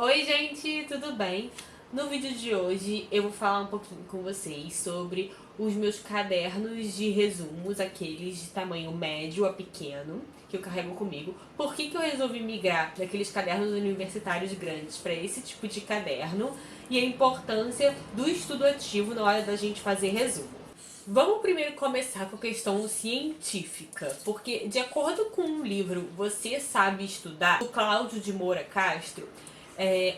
Oi gente, tudo bem? No vídeo de hoje eu vou falar um pouquinho com vocês sobre os meus cadernos de resumos, aqueles de tamanho médio a pequeno, que eu carrego comigo. Por que eu resolvi migrar daqueles cadernos universitários grandes para esse tipo de caderno e a importância do estudo ativo na hora da gente fazer resumo. Vamos primeiro começar com a questão científica, porque de acordo com um livro Você Sabe Estudar, do Cláudio de Moura Castro,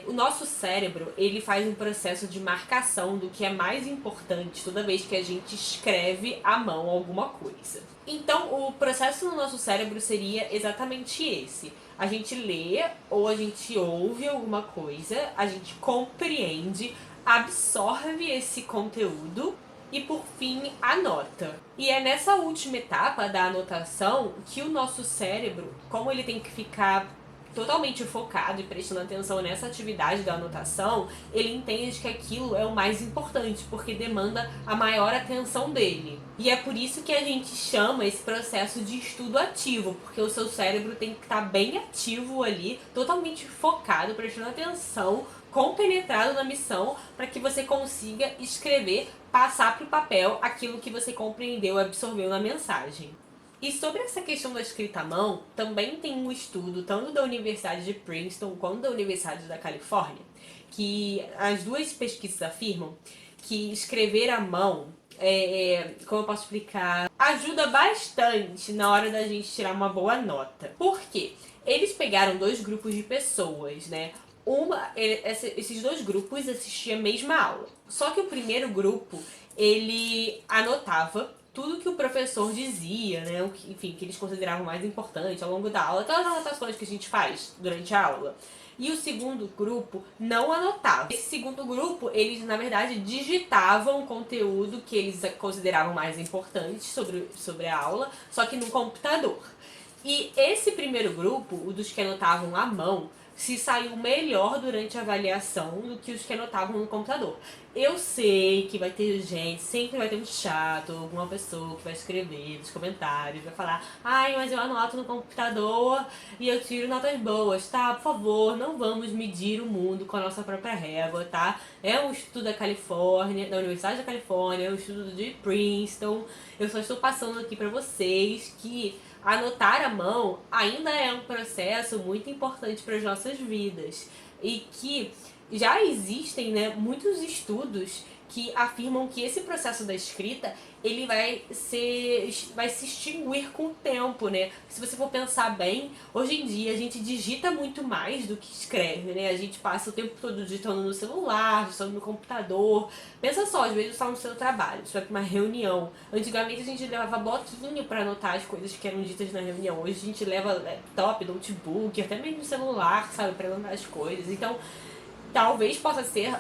o nosso cérebro ele faz um processo de marcação do que é mais importante toda vez que a gente escreve à mão alguma coisa. Então, o processo no nosso cérebro seria exatamente esse. A gente lê ou a gente ouve alguma coisa, a gente compreende, absorve esse conteúdo e, por fim, anota. E é nessa última etapa da anotação que o nosso cérebro, como ele tem que ficar totalmente focado e prestando atenção nessa atividade da anotação, ele entende que aquilo é o mais importante, porque demanda a maior atenção dele. E é por isso que a gente chama esse processo de estudo ativo, porque o seu cérebro tem que estar bem ativo ali, totalmente focado, prestando atenção, compenetrado na missão, para que você consiga escrever, passar para o papel aquilo que você compreendeu e absorveu na mensagem. E sobre essa questão da escrita à mão, também tem um estudo tanto da Universidade de Princeton quanto da Universidade da Califórnia, que as duas pesquisas afirmam que escrever à mão, como eu posso explicar, ajuda bastante na hora da gente tirar uma boa nota. Por quê? Eles pegaram dois grupos de pessoas, né? Esses dois grupos assistiam a mesma aula. Só que o primeiro grupo, ele anotava tudo que o professor dizia, né? Enfim, que eles consideravam mais importante ao longo da aula, aquelas anotações que a gente faz durante a aula. E o segundo grupo não anotava. Esse segundo grupo, eles na verdade digitavam o conteúdo que eles consideravam mais importante sobre a aula, só que no computador. E esse primeiro grupo, o dos que anotavam à mão, se saiu melhor durante a avaliação do que os que anotavam no computador. Eu sei que vai ter gente, sempre vai ter um chato, alguma pessoa que vai escrever nos comentários, vai falar: ai, mas eu anoto no computador e eu tiro notas boas, tá? Por favor, não vamos medir o mundo com a nossa própria régua, tá? É um estudo da Califórnia, da Universidade da Califórnia, é um estudo de Princeton. Eu só estou passando aqui pra vocês que anotar à mão ainda é um processo muito importante para as nossas vidas e que já existem, né, muitos estudos que afirmam que esse processo da escrita ele vai se extinguir com o tempo, né? Se você for pensar bem, hoje em dia a gente digita muito mais do que escreve, né? A gente passa o tempo todo digitando no celular, digitando no computador. Pensa só, às vezes só no seu trabalho, você vai pra uma reunião. Antigamente a gente levava bloquinho para anotar as coisas que eram ditas na reunião. Hoje a gente leva laptop, notebook, até mesmo celular, sabe, para anotar as coisas. Então, talvez possa ser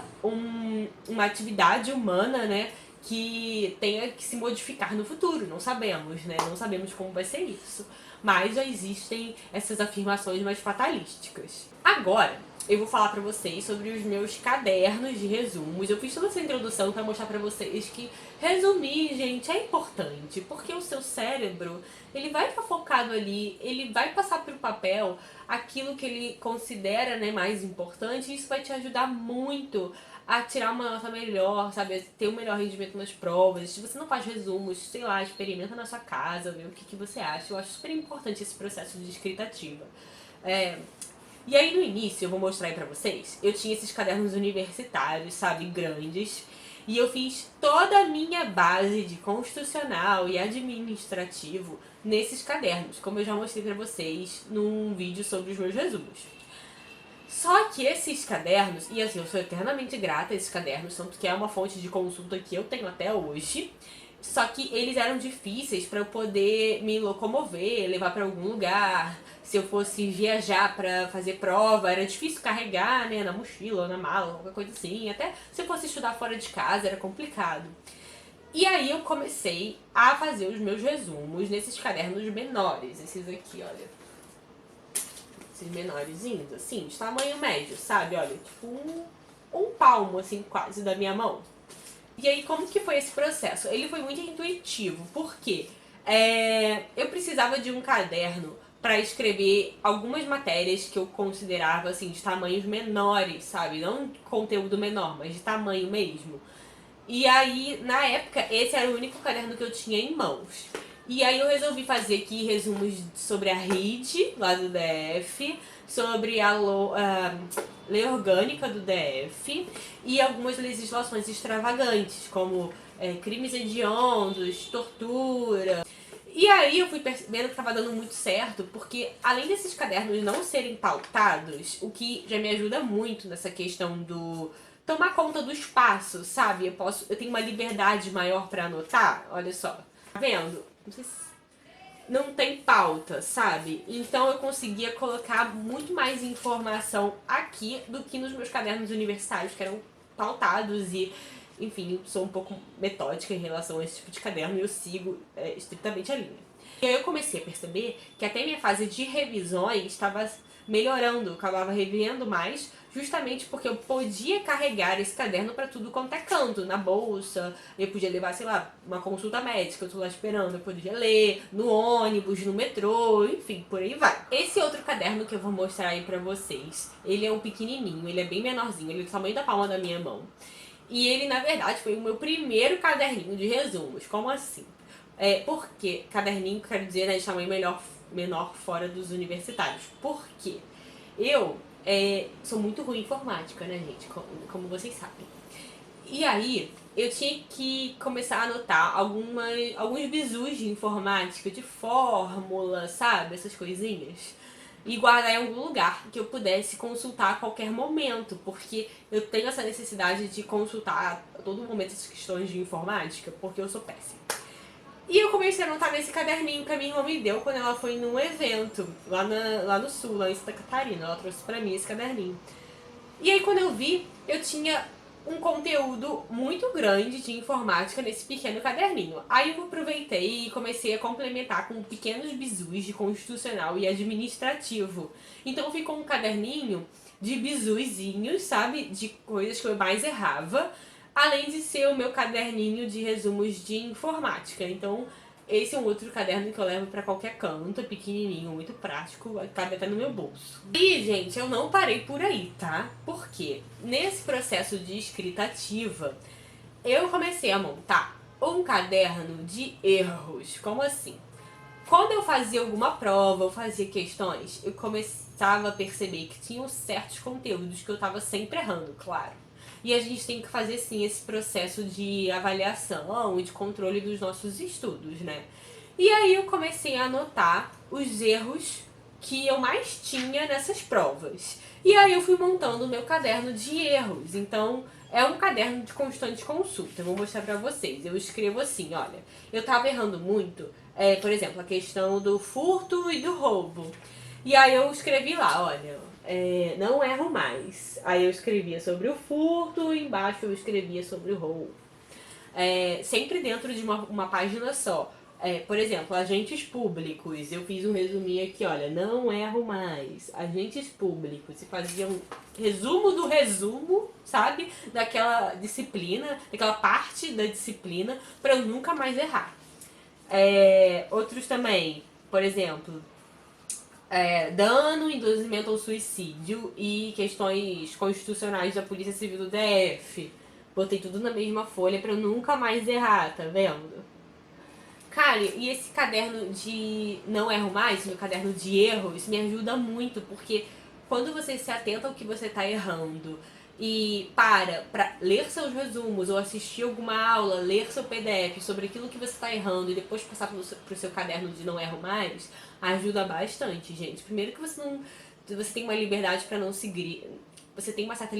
uma atividade humana, né, que tenha que se modificar no futuro. Não sabemos, né? Não sabemos como vai ser isso. Mas já existem essas afirmações mais fatalísticas. Agora, eu vou falar pra vocês sobre os meus cadernos de resumos. Eu fiz toda essa introdução pra mostrar pra vocês que resumir, gente, é importante, porque o seu cérebro, ele vai estar focado ali, ele vai passar pro papel aquilo que ele considera, né, mais importante, e isso vai te ajudar muito a tirar uma nota melhor, sabe, ter um melhor rendimento nas provas. Se você não faz resumos, sei lá, experimenta na sua casa, vê o que você acha. Eu acho super importante esse processo de escrita ativa. E aí no início, eu vou mostrar aí pra vocês, eu tinha esses cadernos universitários, sabe, grandes, e eu fiz toda a minha base de constitucional e administrativo nesses cadernos, como eu já mostrei pra vocês num vídeo sobre os meus resumos. Só que esses cadernos, e assim, eu sou eternamente grata a esses cadernos, tanto que é uma fonte de consulta que eu tenho até hoje, só que eles eram difíceis para eu poder me locomover, levar para algum lugar. Se eu fosse viajar para fazer prova, era difícil carregar, né, na mochila ou na mala, qualquer coisa assim. Até se eu fosse estudar fora de casa, era complicado. E aí eu comecei a fazer os meus resumos nesses cadernos menores, esses aqui, olha. Esses menorzinhos, assim, de tamanho médio, sabe? Olha, tipo um palmo, assim, quase da minha mão. E aí, como que foi esse processo? Ele foi muito intuitivo, porque eu precisava de um caderno pra escrever algumas matérias que eu considerava, assim, de tamanhos menores, sabe? Não conteúdo menor, mas de tamanho mesmo. E aí, na época, esse era o único caderno que eu tinha em mãos. E aí eu resolvi fazer aqui resumos sobre a RID, lá do DF, sobre a lei orgânica do DF e algumas legislações extravagantes, como crimes hediondos, tortura. E aí eu fui percebendo que tava dando muito certo, porque além desses cadernos não serem pautados, o que já me ajuda muito nessa questão do tomar conta do espaço, sabe? Eu tenho uma liberdade maior pra anotar, olha só. Tá vendo? Não sei se não tem pauta, sabe? Então eu conseguia colocar muito mais informação aqui do que nos meus cadernos universitários, que eram pautados e, enfim, eu sou um pouco metódica em relação a esse tipo de caderno e eu sigo estritamente a linha. E aí eu comecei a perceber que até minha fase de revisões estava melhorando, eu acabava revendo mais, justamente porque eu podia carregar esse caderno pra tudo quanto é canto, na bolsa, eu podia levar, sei lá, uma consulta médica, eu tô lá esperando, eu podia ler, no ônibus, no metrô, enfim, por aí vai. Esse outro caderno que eu vou mostrar aí pra vocês, ele é um pequenininho, ele é bem menorzinho, ele é do tamanho da palma da minha mão. E ele, na verdade, foi o meu primeiro caderninho de resumos. Como assim? Porque caderninho quer dizer, né, de tamanho menor fora dos universitários. Por quê? Eu sou muito ruim em informática, né, gente? Como vocês sabem. E aí, eu tinha que começar a anotar alguns bizus de informática, de fórmula, sabe? Essas coisinhas. E guardar em algum lugar que eu pudesse consultar a qualquer momento, porque eu tenho essa necessidade de consultar a todo momento essas questões de informática, porque eu sou péssima. E eu comecei a anotar nesse caderninho que a minha irmã me deu quando ela foi num evento lá no sul, lá em Santa Catarina. Ela trouxe pra mim esse caderninho. E aí quando eu vi, eu tinha um conteúdo muito grande de informática nesse pequeno caderninho. Aí eu aproveitei e comecei a complementar com pequenos bizus de constitucional e administrativo. Então ficou um caderninho de bizuzinhos, sabe? De coisas que eu mais errava, além de ser o meu caderninho de resumos de informática. Então esse é um outro caderno que eu levo pra qualquer canto, é pequenininho, muito prático, cabe até no meu bolso. E, gente, eu não parei por aí, tá? Porque nesse processo de escrita ativa, eu comecei a montar um caderno de erros. Como assim? Quando eu fazia alguma prova, eu fazia questões, eu começava a perceber que tinham certos conteúdos que eu tava sempre errando, claro. E a gente tem que fazer, sim, esse processo de avaliação e de controle dos nossos estudos, né? E aí eu comecei a anotar os erros que eu mais tinha nessas provas. E aí eu fui montando o meu caderno de erros. Então, é um caderno de constante consulta. Eu vou mostrar pra vocês. Eu escrevo assim, olha, eu tava errando muito, por exemplo, a questão do furto e do roubo. E aí eu escrevi lá, olha, não erro mais. Aí eu escrevia sobre o furto, embaixo eu escrevia sobre o roubo. Sempre dentro de uma página só. Por exemplo, agentes públicos. Eu fiz um resuminho aqui, olha, não erro mais. Agentes públicos. Se fazia um resumo do resumo, sabe? Daquela disciplina, daquela parte da disciplina, pra eu nunca mais errar. Outros também, por exemplo, dano, induzimento ao suicídio e questões constitucionais da Polícia Civil do DF. Botei tudo na mesma folha pra eu nunca mais errar, tá vendo? Cara, e esse caderno de não erro mais, meu caderno de erros, me ajuda muito, porque quando você se atenta ao que você tá errando e pra ler seus resumos ou assistir alguma aula, ler seu PDF sobre aquilo que você tá errando e depois passar pro seu caderno de não erro mais, ajuda bastante, gente. Primeiro que você tem uma liberdade pra não seguir, você tem uma certa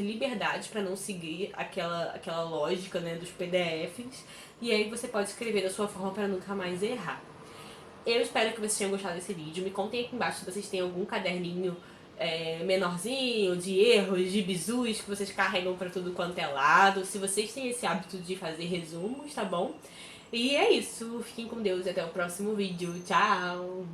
liberdade pra não seguir aquela lógica, né, dos PDFs. E aí você pode escrever da sua forma pra nunca mais errar. Eu espero que vocês tenham gostado desse vídeo. Me contem aqui embaixo se vocês têm algum caderninho menorzinho, de erros, de bizus que vocês carregam pra tudo quanto é lado. Se vocês têm esse hábito de fazer resumos, tá bom? E é isso. Fiquem com Deus e até o próximo vídeo. Tchau!